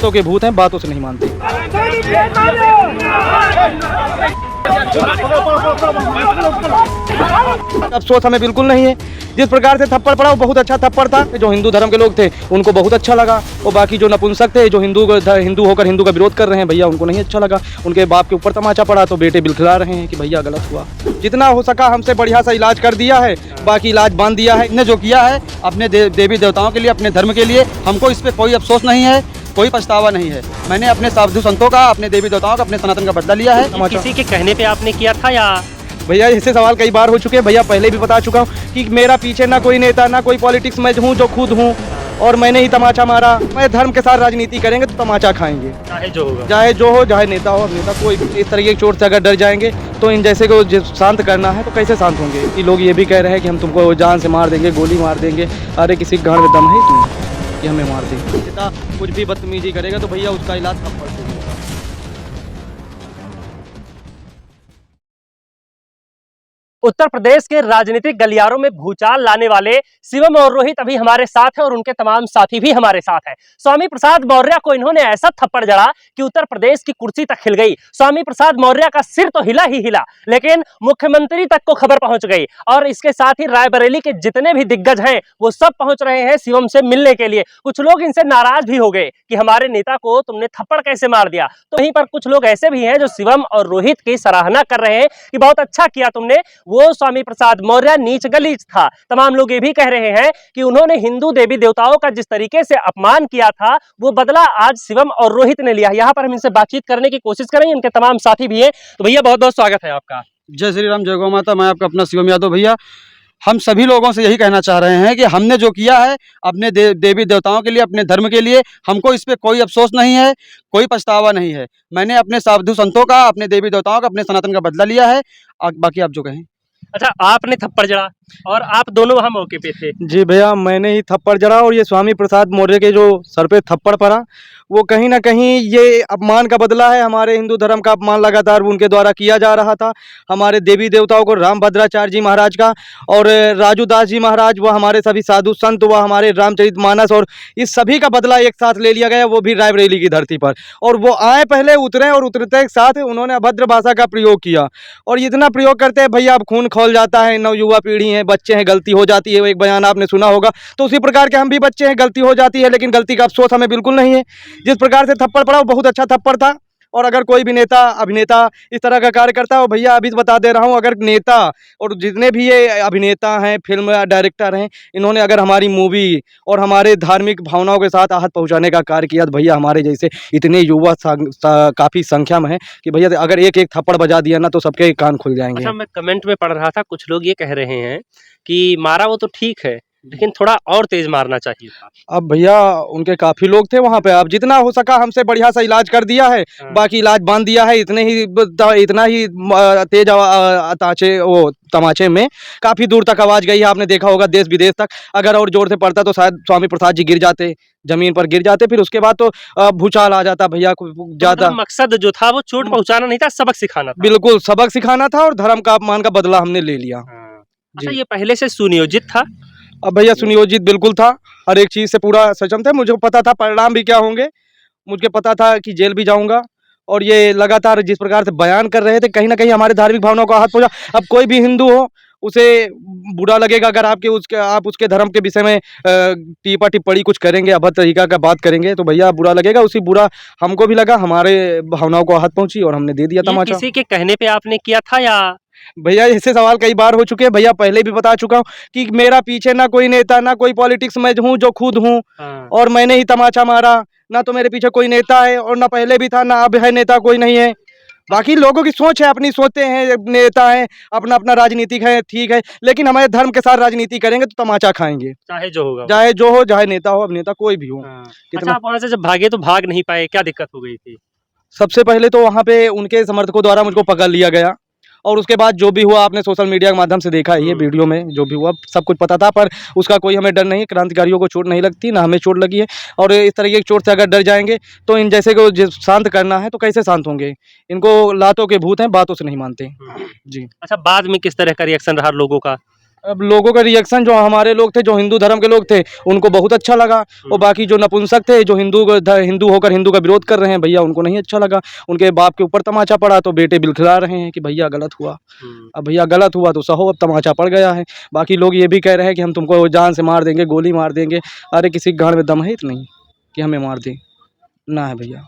लातों के भूत हैं, बातों से नहीं मानते। अफसोस हमें बिल्कुल नहीं है। जिस प्रकार से थप्पड़ पड़ा वो बहुत अच्छा थप्पड़ था। जो हिंदू धर्म के लोग थे उनको बहुत अच्छा लगा, और बाकी जो नपुंसक थे जो हिंदू होकर हिंदू का विरोध कर रहे हैं, भैया उनको नहीं अच्छा लगा। उनके बाप के ऊपर तमाचा पड़ा तो बेटे बिलखिला रहे हैं कि भैया गलत हुआ। जितना हो सका हमसे बढ़िया सा इलाज कर दिया है, बाकी इलाज बांध दिया है। इन्हें जो किया है अपने देवी देवताओं के लिए, अपने धर्म के लिए, हमको इस पर कोई अफसोस नहीं है, कोई पछतावा नहीं है। मैंने अपने साधु संतों का, अपने देवी देवताओं का, अपने सनातन का बदला लिया है। किसी के कहने पे आपने किया था या? भैया ऐसे सवाल कई बार हो चुके हैं, भैया पहले भी बता चुका हूँ कि मेरा पीछे ना कोई नेता ना कोई पॉलिटिक्स, मैं हूँ जो खुद हूँ और मैंने ही तमाचा मारा। मैं धर्म के साथ राजनीति करेंगे तो तमाचा खाएंगे, चाहे जो होगा, चाहे जो हो, चाहे नेता हो अभिनेता, कोई इस तरीके की चोट से अगर डर जाएंगे तो इन जैसे को शांत करना है तो कैसे शांत होंगे। कि लोग ये भी कह रहे हैं कि हम तुमको जान से मार देंगे, गोली मार देंगे। अरे किसी गांड में दम है तुम कि हमें मार देंगे? कुछ भी बदतमीजी करेगा तो भैया उसका इलाज सब पड़ देंगे। उत्तर प्रदेश के राजनीतिक गलियारों में भूचाल लाने वाले शिवम और रोहित अभी हमारे साथ है और उनके तमाम साथी भी हमारे साथ हैं। स्वामी प्रसाद मौर्य को इन्होंने ऐसा थप्पड़ जड़ा कि उत्तर प्रदेश की कुर्सी तक हिल गई। स्वामी प्रसाद मौर्य का सिर तो हिला ही हिला, लेकिन मुख्यमंत्री तक को खबर पहुंच गई और इसके साथ ही रायबरेली के जितने भी दिग्गज हैं वो सब पहुंच रहे हैं शिवम से मिलने के लिए। कुछ लोग इनसे नाराज भी हो गए कि हमारे नेता को तुमने थप्पड़ कैसे मार दिया। तो वहीं पर कुछ लोग ऐसे भी हैं जो शिवम और रोहित की सराहना कर रहे हैं कि बहुत अच्छा किया तुमने, वो स्वामी प्रसाद मौर्य नीच गलीच था। तमाम लोग ये भी कह रहे हैं कि उन्होंने हिंदू देवी देवताओं का जिस तरीके से अपमान किया था वो बदला आज शिवम और रोहित ने लिया। यहाँ पर हम इनसे बातचीत करने की कोशिश करेंगे, इनके तमाम साथी भी हैं। तो भैया बहुत बहुत स्वागत है आपका। जय श्री राम, जय गौ माता। मैं आपका अपना शिवम यादव। भैया हम सभी लोगों से यही कहना चाह रहे हैं कि हमने जो किया है अपने देवी देवताओं के लिए, अपने धर्म के लिए, हमको इस पर कोई अफसोस नहीं है, कोई पछतावा नहीं है। मैंने अपने साधु संतों का, अपने देवी देवताओं का, अपने सनातन का बदला लिया है। बाकी आप जो कहें। अच्छा, आपने थप्पड़ जड़ा और आप दोनों वहां मौके पे थे? जी भैया, मैंने ही थप्पड़ जड़ा और ये स्वामी प्रसाद मौर्य के जो सर पे थप्पड़ पड़ा वो कहीं ना कहीं ये अपमान का बदला है। हमारे हिंदू धर्म का अपमान लगातार उनके द्वारा किया जा रहा था। हमारे देवी देवताओं को, राम भद्राचार्य जी महाराज का और राजू दास जी महाराज, वह हमारे सभी साधु संत, वह हमारे रामचरितमानस, और इस सभी का बदला एक साथ ले लिया गया, वो भी रायबरेली की धरती पर। और वो आए पहले, उतरे और उतरते के साथ उन्होंने अभद्र भाषा का प्रयोग किया। और इतना प्रयोग करते हैं भैया अब खून खौल जाता है। नवयुवा पीढ़ी है, बच्चे हैं, गलती हो जाती है। एक बयान आपने सुना होगा, तो उसी प्रकार के हम भी बच्चे हैं, गलती हो जाती है, लेकिन गलती का अफसोस हमें बिल्कुल नहीं है। जिस प्रकार से थप्पड़ पड़ा वो बहुत अच्छा थप्पड़ था। और अगर कोई भी नेता अभिनेता इस तरह का कार्य करता है, भैया अभी बता दे रहा हूँ, अगर नेता और जितने भी ये अभिनेता हैं, फिल्म डायरेक्टर हैं, इन्होंने अगर हमारी मूवी और हमारे धार्मिक भावनाओं के साथ आहत पहुंचाने का कार्य किया तो भैया हमारे जैसे इतने युवा काफ़ी संख्या में है कि भैया अगर एक एक थप्पड़ बजा दिया ना तो सबके कान खुल जाएंगे। अच्छा, मैं कमेंट में पढ़ रहा था, कुछ लोग ये कह रहे हैं कि मारा वो तो ठीक है लेकिन थोड़ा और तेज मारना चाहिए था। अब भैया उनके काफी लोग थे वहाँ पे, अब जितना हो सका हमसे बढ़िया सा इलाज कर दिया है, बाकी इलाज बांध दिया है। इतना ही तेज तमाचे में काफी दूर तक आवाज गई है, आपने देखा होगा देश विदेश तक। अगर और जोर से पड़ता तो शायद स्वामी प्रसाद जी गिर जाते, जमीन पर गिर जाते, फिर उसके बाद तो भूचाल आ जाता भैया। ज्यादा मकसद जो था वो चोट पहुंचाना नहीं था, सबक सिखाना था। बिल्कुल सबक सिखाना था और धर्म का अपमान का बदला हमने ले लिया। अच्छा, ये पहले से सुनियोजित था? अब भैया सुनियोजित बिल्कुल था, हर एक चीज़ से पूरा सक्षम था। मुझे पता था परिणाम भी क्या होंगे, मुझे पता था कि जेल भी जाऊंगा। और ये लगातार जिस प्रकार से बयान कर रहे थे, कहीं ना कहीं हमारे धार्मिक भावनाओं को हाथ पहुंचा। अब कोई भी हिंदू हो उसे बुरा लगेगा अगर आप उसके धर्म के विषय में टीपा टिप्पणी कुछ करेंगे, अभद्र तरीका का बात करेंगे तो भैया बुरा लगेगा। उसी बुरा हमको भी लगा, हमारे भावनाओं को हाथ पहुंची और हमने दे दिया तमाचा। किसी के कहने पे आपने किया था या? भैया ऐसे सवाल कई बार हो चुके हैं, भैया पहले भी बता चुका हूँ कि मेरा पीछे ना कोई नेता ना कोई पॉलिटिक्स, मैं हूँ जो खुद हूँ और मैंने ही तमाचा मारा। ना तो मेरे पीछे कोई नेता है और ना पहले भी था, ना अब है नेता कोई नहीं है। बाकी लोगों की सोच है, अपनी सोचते हैं, नेता है, अपना अपना राजनीतिक है, ठीक है, लेकिन हमारे धर्म के साथ राजनीति करेंगे तो तमाचा खाएंगे, चाहे जो होगा, चाहे जो हो, चाहे नेता हो अभिनेता कोई भी हो। अच्छा, आप वहां से जब भागे तो भाग नहीं पाए, क्या दिक्कत हो गई थी? सबसे पहले तो वहाँ पे उनके समर्थकों द्वारा मुझको पकड़ लिया गया और उसके बाद जो भी हुआ आपने सोशल मीडिया के माध्यम से देखा है, ये वीडियो में जो भी हुआ सब कुछ पता था। पर उसका कोई हमें डर नहीं, क्रांतिकारियों को चोट नहीं लगती, ना हमें चोट लगी है। और इस तरीके की चोट से अगर डर जाएंगे तो इन जैसे को शांत करना है तो कैसे शांत होंगे। इनको लातों के भूत हैं, बातों से नहीं मानते जी। अच्छा, बाद में किस तरह का रिएक्शन रहा लोगों का? अब लोगों का रिएक्शन, जो हमारे लोग थे, जो हिंदू धर्म के लोग थे, उनको बहुत अच्छा लगा। और बाकी जो नपुंसक थे, जो हिंदू होकर हिंदू का विरोध कर रहे हैं भैया, उनको नहीं अच्छा लगा। उनके बाप के ऊपर तमाचा पड़ा तो बेटे बिलखिला रहे हैं कि भैया गलत हुआ। अब भैया गलत हुआ तो सहो, अब तमाचा पड़ गया है। बाकी लोग ये भी कह रहे हैं कि हम तुमको जान से मार देंगे, गोली मार देंगे। अरे किसी के गांड में दम है इतना नहीं कि हमें मार दें? ना है भैया।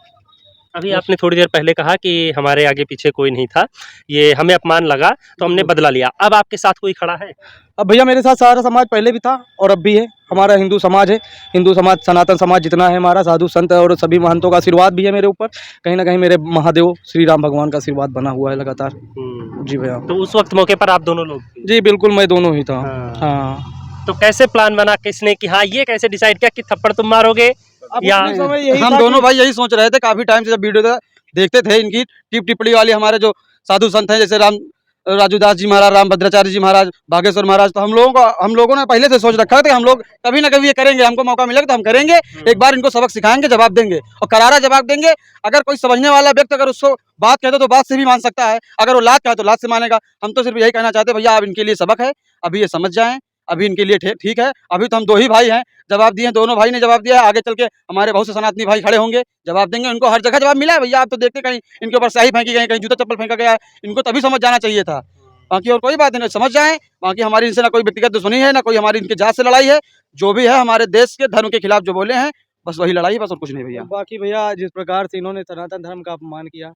अभी आपने थोड़ी देर पहले कहा कि हमारे आगे पीछे कोई नहीं था, ये हमें अपमान लगा तो हमने बदला लिया। अब आपके साथ कोई खड़ा है? अब भैया मेरे साथ सारा समाज पहले भी था और अब भी है। हमारा हिंदू समाज है, हिंदू समाज, सनातन समाज जितना है हमारा, साधु संत और सभी महंतों का आशीर्वाद भी है मेरे ऊपर। कहीं ना कहीं मेरे महादेव श्री राम भगवान का आशीर्वाद बना हुआ है लगातार। जी भैया। तो उस वक्त मौके पर आप दोनों लोग थे? जी बिल्कुल, मैं दोनों ही था। हाँ। हाँ। तो कैसे प्लान बना, किसने कि हाँ ये कैसे डिसाइड किया कि थप्पड़ तुम मारोगे? अब या उतने समय यही हम था दोनों कि भाई यही सोच रहे थे काफी टाइम से, जब वीडियो देखते थे इनकी टिप्पणी वाली, हमारे जो साधु संत हैं जैसे राम राजूदास जी महाराज, राम भद्राचार्य जी महाराज, भागेश्वर महाराज, तो हम लोगों ने पहले से सोच रखा था कि हम लोग कभी ना कभी ये करेंगे, हमको मौका मिलेगा तो हम करेंगे। एक बार इनको सबक सिखाएंगे, जवाब देंगे और करारा जवाब देंगे। अगर कोई समझने वाला व्यक्ति अगर उसको बात कहते तो बात से भी मान सकता है, अगर वो लात कहे तो लात से मानेगा। हम तो सिर्फ यही कहना चाहते हैं भैया, अब इनके लिए सबक है, अभी ये समझ जाएं, अभी इनके लिए ठीक है। अभी तो हम दो ही भाई हैं, जवाब दिए, दोनों भाई ने जवाब दिया है। आगे चल के हमारे बहुत से सनातनी भाई खड़े होंगे, जवाब देंगे। उनको हर जगह जवाब मिला है भैया। आप तो देखते कहीं इनके ऊपर स्याही फेंकी गई, कहीं जूता चप्पल फेंका गया है, इनको तभी समझ जाना चाहिए था। बाकी और कोई बात नहीं, समझ जाएं। बाकी हमारी इनसे ना कोई व्यक्तिगत दुश्मनी है, ना कोई हमारी इनके जात से लड़ाई है। जो भी है हमारे देश के धर्म के खिलाफ जो बोले हैं, बस वही लड़ाई है, बस और कुछ नहीं भैया। बाकी भैया जिस प्रकार से इन्होंने सनातन धर्म का अपमान किया,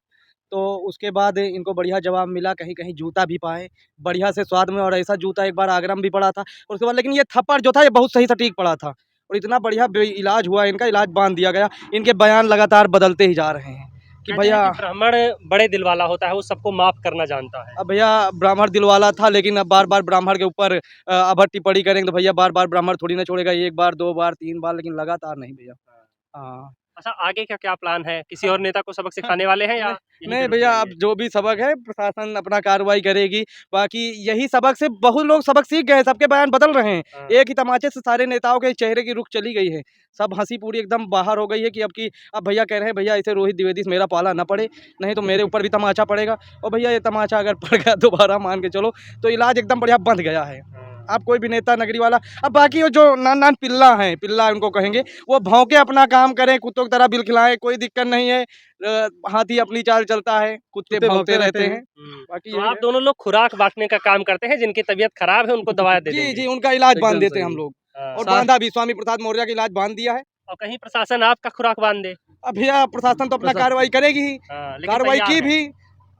तो उसके बाद इनको बढ़िया जवाब मिला। कहीं कहीं जूता भी पाए बढ़िया से स्वाद में, और ऐसा जूता एक बार आगरा में भी पड़ा था। और उसके बाद लेकिन ये थप्पड़ जो था ये बहुत सही सटीक पड़ा था और इतना बढ़िया इलाज हुआ, इनका इलाज बांध दिया गया। इनके बयान लगातार बदलते ही जा रहे हैं कि कहते हैं भैया, कि ब्राह्मण बड़े दिल वाला होता है, वो सबको माफ करना जानता है। अब भैया ब्राह्मण दिलवाला था, लेकिन अब बार बार ब्राह्मण के ऊपर अभर टिप्पणी करेंगे तो भैया बार बार ब्राह्मण थोड़ी ना छोड़ेगा। एक बार, दो बार, तीन बार, लेकिन लगातार नहीं भैया। हाँ। अच्छा, आगे का क्या प्लान है? किसी और नेता को सबक सिखाने वाले हैं या यहीं पे नहीं रुक भैया, अब जाएंगे? जो भी सबक है प्रशासन अपना कार्रवाई करेगी। बाकी यही सबक से बहुत लोग सबक सीख गए, सबके बयान बदल रहे हैं। हाँ। एक ही तमाचे से सारे नेताओं के चेहरे की रुख चली गई है। सब हंसी पूरी एकदम बाहर हो गई है कि अब भैया कह रहे हैं भैया ऐसे रोहित द्विवेदी से मेरा पाला ना पड़े, नहीं तो मेरे ऊपर भी तमाचा पड़ेगा। और भैया ये तमाचा अगर पड़ गया दोबारा, मान के चलो, तो इलाज एकदम बढ़िया बंध गया है। आप कोई भी नेता नगरी वाला, अब बाकी वो जो नान पिल्ला हैं, पिल्ला उनको कहेंगे, वो भौंके अपना काम करें, कुत्तों की तरह बिल खिलाएं, कोई दिक्कत नहीं है। हाथी अपनी चाल चलता है, कुत्ते भौंकते रहते हैं। बाकी तो यही आप है। दोनों लोग खुराक बांटने का काम करते हैं, जिनकी तबीयत खराब है उनको दवाएं दे जी देंगे। जी, उनका इलाज बांध एकदम देते हैं सही। हम लोग। हाँ। और बांधा भी, स्वामी प्रसाद मौर्य का इलाज बांध दिया है। और कहीं प्रशासन आपका खुराक बांध दे। अब भैया प्रशासन तो अपना कार्रवाई करेगी ही, हाँ, लेकिन कार्रवाई तैयार की है। भी।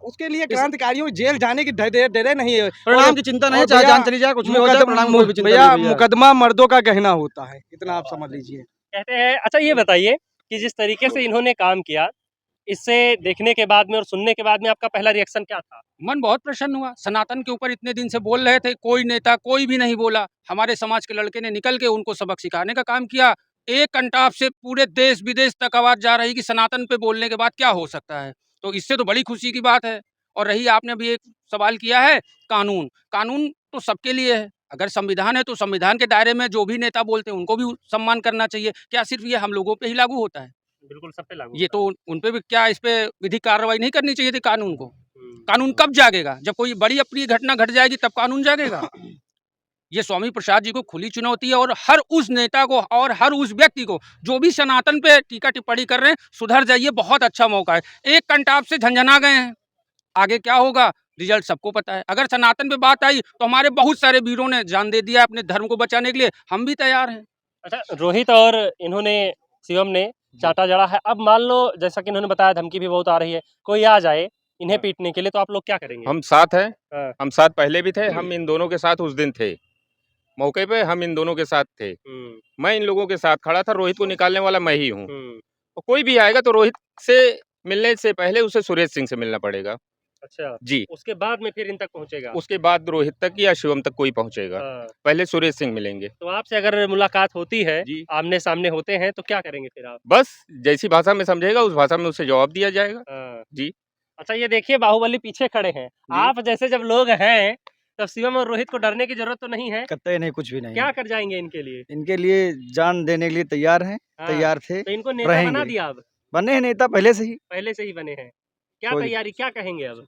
उसके लिए क्रांतिकारियों को जेल जाने की डरे नहीं है। परिणाम की चिंता नहीं, और चाहे भैया, जान चली जाए, कुछ भी हो जाए, परिणाम की कोई भी चिंता भैया नहीं भैया। मुकदमा मर्दों का गहना होता है, इतना आप समझ लीजिए। कहते हैं, अच्छा ये बताइए कि जिस तरीके से इन्होंने काम किया, इससे देखने के बाद में और सुनने के बाद में आपका पहला रिएक्शन क्या था? मन बहुत प्रसन्न हुआ। सनातन के ऊपर इतने दिन से बोल रहे थे, कोई नेता कोई भी नहीं बोला। हमारे समाज के लड़के ने निकल के उनको सबक सिखाने का काम किया। एक कंटाप से पूरे देश विदेश तक आवाज जा रही कि सनातन पे बोलने के बाद क्या हो सकता है। तो इससे तो बड़ी खुशी की बात है। और रही आपने अभी एक सवाल किया है, कानून कानून तो सबके लिए है। अगर संविधान है तो संविधान के दायरे में जो भी नेता बोलते हैं उनको भी सम्मान करना चाहिए। क्या सिर्फ ये हम लोगों पे ही लागू होता है? बिल्कुल सब पे लागू ये होता तो उन पे भी क्या इस पे विधिक कार्रवाई नहीं करनी चाहिए थी कानून को? है। कानून कब जागेगा? जब कोई बड़ी अप्रिय घटना घट जाएगी तब कानून जागेगा। ये स्वामी प्रसाद जी को खुली चुनौती है और हर उस नेता को और हर उस व्यक्ति को जो भी सनातन पे टीका टिप्पणी कर रहे हैं, सुधर जाइए, बहुत अच्छा मौका है। एक कंटाप से झंझना गए हैं, आगे क्या होगा रिजल्ट सबको पता है। अगर सनातन पे बात आई तो हमारे बहुत सारे वीरों ने जान दे दिया अपने धर्म को बचाने के लिए, हम भी तैयार हैं। अच्छा, रोहित और इन्होंने, शिवम ने चाटा जड़ा है। अब मान लो जैसा कि इन्होंने बताया, धमकी भी बहुत आ रही है, कोई आ जाए इन्हें पीटने के लिए, तो आप लोग क्या करेंगे? हम साथ हैं, हाँ। हम साथ पहले भी थे, हम इन दोनों के साथ उस दिन थे, मौके पे हम इन दोनों के साथ थे। मैं इन लोगों के साथ खड़ा था, रोहित को निकालने वाला मैं ही हूँ। और कोई भी आएगा तो रोहित से मिलने से पहले उसे सुरेश सिंह से मिलना पड़ेगा। अच्छा, जी, उसके बाद में फिर इन तक पहुंचेगा। उसके बाद रोहित तक या शिवम तक कोई पहुंचेगा। हाँ। पहले सुरेश सिंह मिलेंगे। तो आपसे अगर मुलाकात होती है, जी, आमने सामने होते हैं, तो क्या करेंगे फिर आप? बस जैसी भाषा में समझेगा उस भाषा में उसे जवाब दिया जाएगा। हाँ। जी। अच्छा, ये देखिए बाहुबली पीछे खड़े हैं। आप जैसे जब लोग हैं, तब शिवम और रोहित को डरने की जरूरत तो नहीं है? कतई नहीं, कुछ भी नहीं। क्या कर जाएंगे इनके लिए? इनके लिए जान देने के लिए तैयार हैं, हाँ, तैयार थे, तो इनको नेता बना रहेंगे। दिया अब? बने हैं नेता पहले से ही। पहले से ही बने हैं। क्या कोई तैयारी, क्या कहेंगे अब?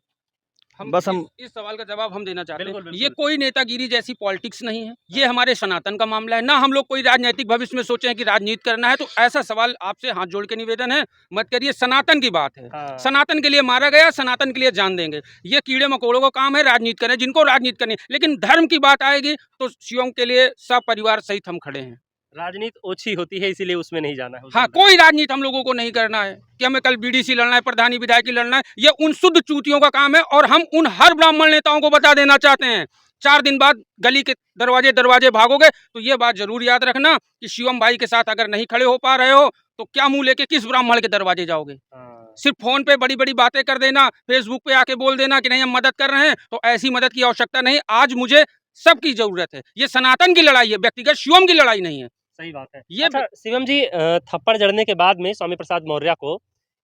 बस हम इस सवाल का जवाब हम देना चाहते बिल्कुल, हैं। बिल्कुल। ये कोई नेतागिरी जैसी पॉलिटिक्स नहीं है, ये हमारे सनातन का मामला है। ना हम लोग कोई राजनीतिक भविष्य में सोचे हैं कि राजनीति करना है, तो ऐसा सवाल आपसे हाथ जोड़ के निवेदन है, मत करिए। सनातन की बात है, हाँ। सनातन के लिए मारा गया, सनातन के लिए जान देंगे। ये कीड़े मकोड़ों का काम है, राजनीति करें जिनको राजनीति करनी है। लेकिन धर्म की बात आएगी तो शिवम के लिए सब परिवार सहित हम खड़े हैं। राजनीति ओछी होती है, इसीलिए उसमें नहीं जाना है। हाँ, कोई राजनीति हम लोगों को नहीं करना है कि हमें कल बीडीसी लड़ना है, प्रधानी विधायकी लड़ना है। ये उन शुद्ध चूतियों का काम है और हम उन हर ब्राह्मण नेताओं को बता देना चाहते हैं। 4 दिन बाद गली के दरवाजे भागोगे तो ये बात जरूर याद रखना कि शिवम भाई के साथ अगर नहीं खड़े हो पा रहे हो तो क्या मुंह लेके किस ब्राह्मण के दरवाजे जाओगे। हाँ। सिर्फ फोन पे बड़ी बड़ी बातें कर देना, फेसबुक पे आके बोल देना कि नहीं हम मदद कर रहे हैं, तो ऐसी मदद की आवश्यकता नहीं। आज मुझे सबकी जरूरत है। ये सनातन की लड़ाई है, व्यक्तिगत शिवम की लड़ाई नहीं है। सही बात है। ये अच्छा शिवम जी, थप्पड़ जड़ने के बाद में स्वामी प्रसाद मौर्य को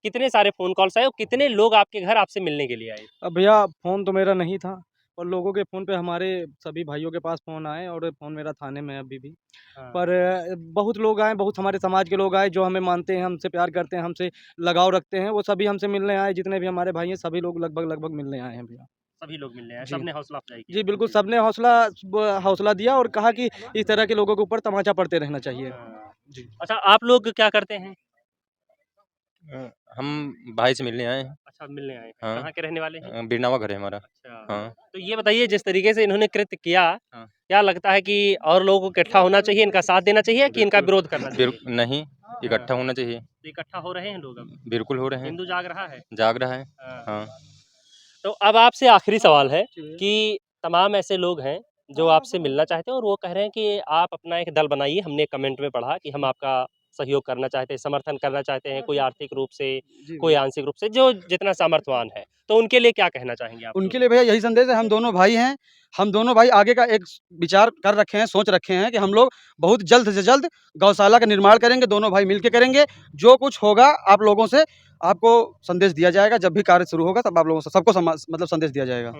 कितने सारे फोन कॉल्स आए और कितने लोग आपके घर आपसे मिलने के लिए आए? अब भैया फ़ोन तो मेरा नहीं था और लोगों के फ़ोन पे हमारे सभी भाइयों के पास फ़ोन आए और फ़ोन मेरा थाने में है अभी भी। हाँ। पर बहुत लोग आए, बहुत हमारे समाज के लोग आए जो हमें मानते हैं, हमसे प्यार करते हैं, हमसे लगाव रखते हैं, वो सभी हमसे मिलने आए। जितने भी हमारे भाई हैं सभी लोग लगभग मिलने आए हैं भैया। सभी लोग मिलने आए, जी। सबने हौसला अफजाई की। जी, बिल्कुल सबने हौसला दिया और कहा कि इस तरह के लोगों के ऊपर तमाचा पड़ते रहना चाहिए। हाँ। जी। अच्छा आप लोग क्या करते हैं? हम भाई से मिलने आए हैं। अच्छा मिलने आए हैं। हाँ। कहाँ के रहने वाले हैं? बिरनावा घर है हमारा। अच्छा। हाँ। तो ये बताइए जिस तरीके से इन्होंने कृत्य किया, हाँ। क्या लगता है कि और लोगों को इकट्ठा होना चाहिए, इनका साथ देना चाहिए कि इनका विरोध करना चाहिए? नहीं, इकट्ठा होना चाहिए। तो इकट्ठा हो रहे हैं लोग अब? बिल्कुल हो रहे हैं, हिंदू जाग रहा है? जाग रहा है। हाँ। हाँ। तो अब आपसे आखिरी सवाल है कि तमाम ऐसे लोग हैं जो आपसे मिलना चाहते हैं और वो कह रहे हैं कि आप अपना एक दल बनाइए। हमने कमेंट में पढ़ा कि हम आपका सहयोग करना चाहते हैं, समर्थन करना चाहते हैं, कोई आर्थिक रूप से, कोई आंशिक रूप से, जो जितना सामर्थ्यवान है। तो उनके लिए क्या कहना चाहेंगे आप? उनके लिए भैया यही संदेश है, हम दोनों भाई हैं। हम दोनों भाई आगे का एक विचार कर रखे हैं, सोच रखे हैं कि हम लोग बहुत जल्द से जल्द गौशाला का निर्माण करेंगे, दोनों भाई मिलके करेंगे। जो कुछ होगा आप लोगों से आपको संदेश दिया जाएगा। जब भी कार्य शुरू होगा तब आप लोगों से सबको मतलब संदेश दिया जाएगा।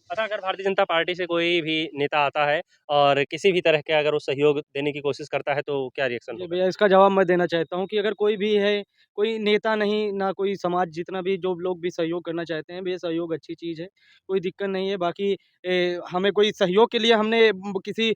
अच्छा अगर भारतीय जनता पार्टी से कोई भी नेता आता है और किसी भी तरह के अगर वो सहयोग देने की कोशिश करता है तो क्या रिएक्शन जी होगा? भैया, इसका जवाब मैं देना चाहता हूँ कि अगर कोई भी है, कोई नेता नहीं, ना कोई समाज, जितना भी जो लोग भी सहयोग करना चाहते हैं, भैया सहयोग अच्छी चीज़ है, कोई दिक्कत नहीं है। बाकी हमें कोई सहयोग के लिए हमने किसी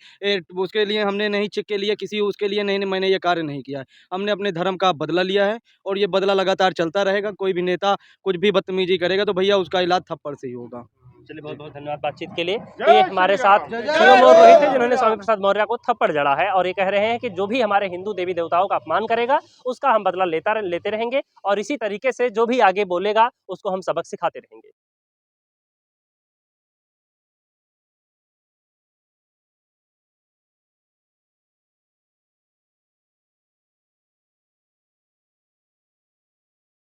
उसके लिए हमने नहीं चेक के लिए किसी उसके लिए नहीं मैंने ये कार्य नहीं किया है। हमने अपने धर्म का बदला लिया है और ये बदला लगातार चलता रहेगा। कोई भी नेता कुछ भी बदतमीजी करेगा तो भैया उसका इलाज थप्पड़ से ही होगा। चलिए बहुत-बहुत धन्यवाद बातचीत के लिए। तो ये हमारे साथ शिवम और रोहित है जिन्होंने स्वामी प्रसाद मौर्य को थप्पड़ जड़ा है और ये कह रहे हैं कि जो भी हमारे हिंदू देवी देवताओं का अपमान करेगा उसका हम बदला लेते रहेंगे और इसी तरीके से जो भी आगे बोलेगा उसको हम सबक सिखाते रहेंगे।